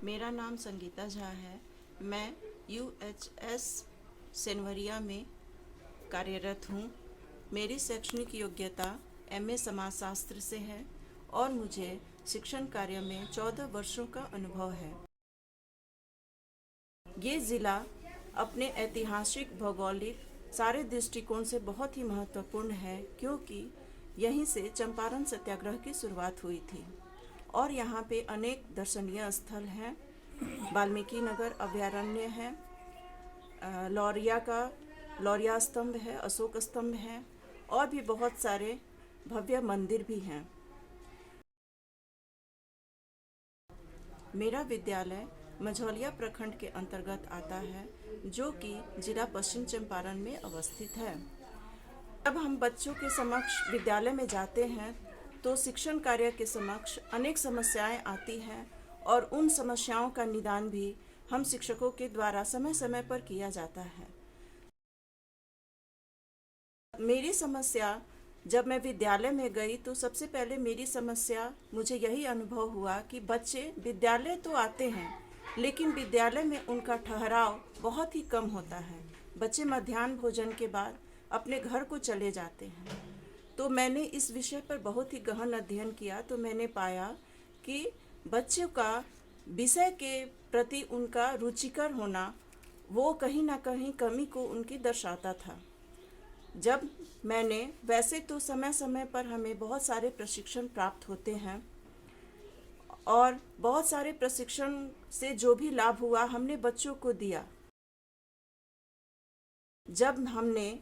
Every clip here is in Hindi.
मेरा नाम संगीता झा है। मैं UHS सेनवरिया में कार्यरत हूँ। मेरी शैक्षणिक योग्यता MA समाजशास्त्र से है और मुझे शिक्षण कार्य में 14 वर्षों का अनुभव है। ये ज़िला अपने ऐतिहासिक, भौगोलिक सारे दृष्टिकोण से बहुत ही महत्वपूर्ण है, क्योंकि यहीं से चंपारण सत्याग्रह की शुरुआत हुई थी और यहाँ पे अनेक दर्शनीय स्थल हैं। वाल्मीकि नगर अभयारण्य है, लौरिया स्तंभ है, अशोक स्तंभ है और भी बहुत सारे भव्य मंदिर भी हैं। मेरा विद्यालय मझौलिया प्रखंड के अंतर्गत आता है, जो कि जिला पश्चिम चंपारण में अवस्थित है। जब हम बच्चों के समक्ष विद्यालय में जाते हैं तो शिक्षण कार्य के समक्ष अनेक समस्याएं आती हैं और उन समस्याओं का निदान भी हम शिक्षकों के द्वारा समय समय पर किया जाता है। मेरी समस्या, जब मैं विद्यालय में गई तो सबसे पहले मेरी समस्या मुझे यही अनुभव हुआ कि बच्चे विद्यालय तो आते हैं, लेकिन विद्यालय में उनका ठहराव बहुत ही कम होता है। बच्चे मध्याह्न भोजन के बाद अपने घर को चले जाते हैं। तो मैंने इस विषय पर बहुत ही गहन अध्ययन किया तो मैंने पाया कि बच्चों का विषय के प्रति उनका रुचिकर होना वो कहीं ना कहीं कमी को उनकी दर्शाता था। जब मैंने, वैसे तो समय समय पर हमें बहुत सारे प्रशिक्षण प्राप्त होते हैं और बहुत सारे प्रशिक्षण से जो भी लाभ हुआ हमने बच्चों को दिया। जब हमने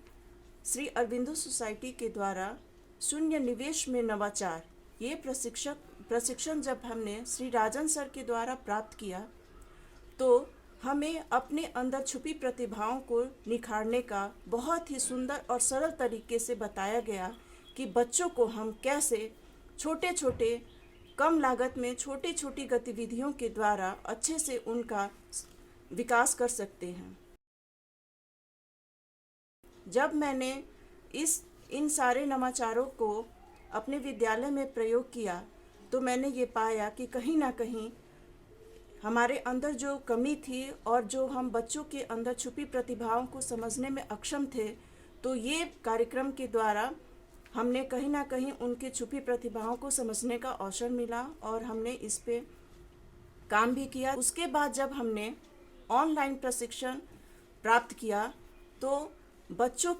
श्री अरविंदो सोसाइटी के द्वारा शून्य निवेश में नवाचार ये प्रशिक्षण जब हमने श्री राजन सर के द्वारा प्राप्त किया तो हमें अपने अंदर छुपी प्रतिभाओं को निखारने का बहुत ही सुंदर और सरल तरीके से बताया गया कि बच्चों को हम कैसे छोटे छोटे कम लागत में छोटी छोटी गतिविधियों के द्वारा अच्छे से उनका विकास कर सकते हैं। जब मैंने इन सारे नवाचारों को अपने विद्यालय में प्रयोग किया तो मैंने ये पाया कि कहीं ना कहीं हमारे अंदर जो कमी थी और जो हम बच्चों के अंदर छुपी प्रतिभाओं को समझने में अक्षम थे, तो ये कार्यक्रम के द्वारा हमने कहीं ना कहीं उनके छुपी प्रतिभाओं को समझने का अवसर मिला और हमने इस पे काम भी किया। उसके बाद जब हमने ऑनलाइन प्रशिक्षण प्राप्त किया तो बच्चों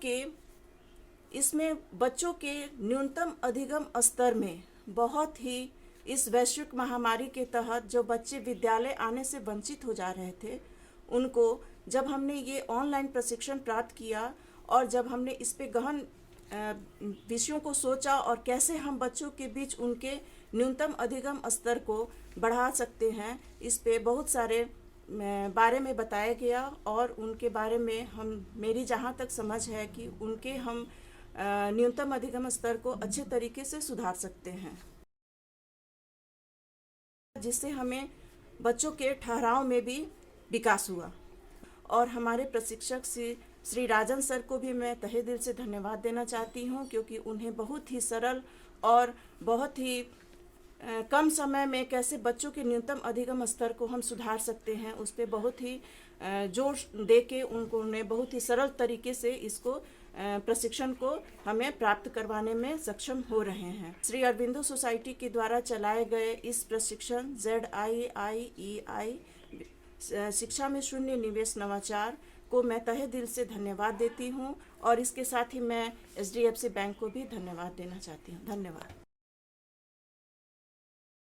के न्यूनतम अधिगम स्तर में बहुत ही इस वैश्विक महामारी के तहत जो बच्चे विद्यालय आने से वंचित हो जा रहे थे, उनको जब हमने ये ऑनलाइन प्रशिक्षण प्राप्त किया और जब हमने इस पे गहन विषयों को सोचा और कैसे हम बच्चों के बीच उनके न्यूनतम अधिगम स्तर को बढ़ा सकते हैं, इस पे बहुत सारे बारे में बताया गया और उनके बारे में मेरी जहाँ तक समझ है कि उनके हम न्यूनतम अधिगम स्तर को अच्छे तरीके से सुधार सकते हैं, जिससे हमें बच्चों के ठहराव में भी विकास हुआ। और हमारे प्रशिक्षक श्री राजन सर को भी मैं तहे दिल से धन्यवाद देना चाहती हूँ, क्योंकि उन्हें बहुत ही सरल और बहुत ही कम समय में कैसे बच्चों के न्यूनतम अधिगम स्तर को हम सुधार सकते हैं, उस पर बहुत ही जोर दे के उन्होंने बहुत ही सरल तरीके से इसको प्रशिक्षण को हमें प्राप्त करवाने में सक्षम हो रहे हैं। श्री अरविंदो सोसाइटी के द्वारा चलाए गए इस प्रशिक्षण ZIIEI शिक्षा में शून्य निवेश नवाचार को मैं तहे दिल से धन्यवाद देती हूँ और इसके साथ ही मैं HDFC बैंक को भी धन्यवाद देना चाहती हूँ। धन्यवाद।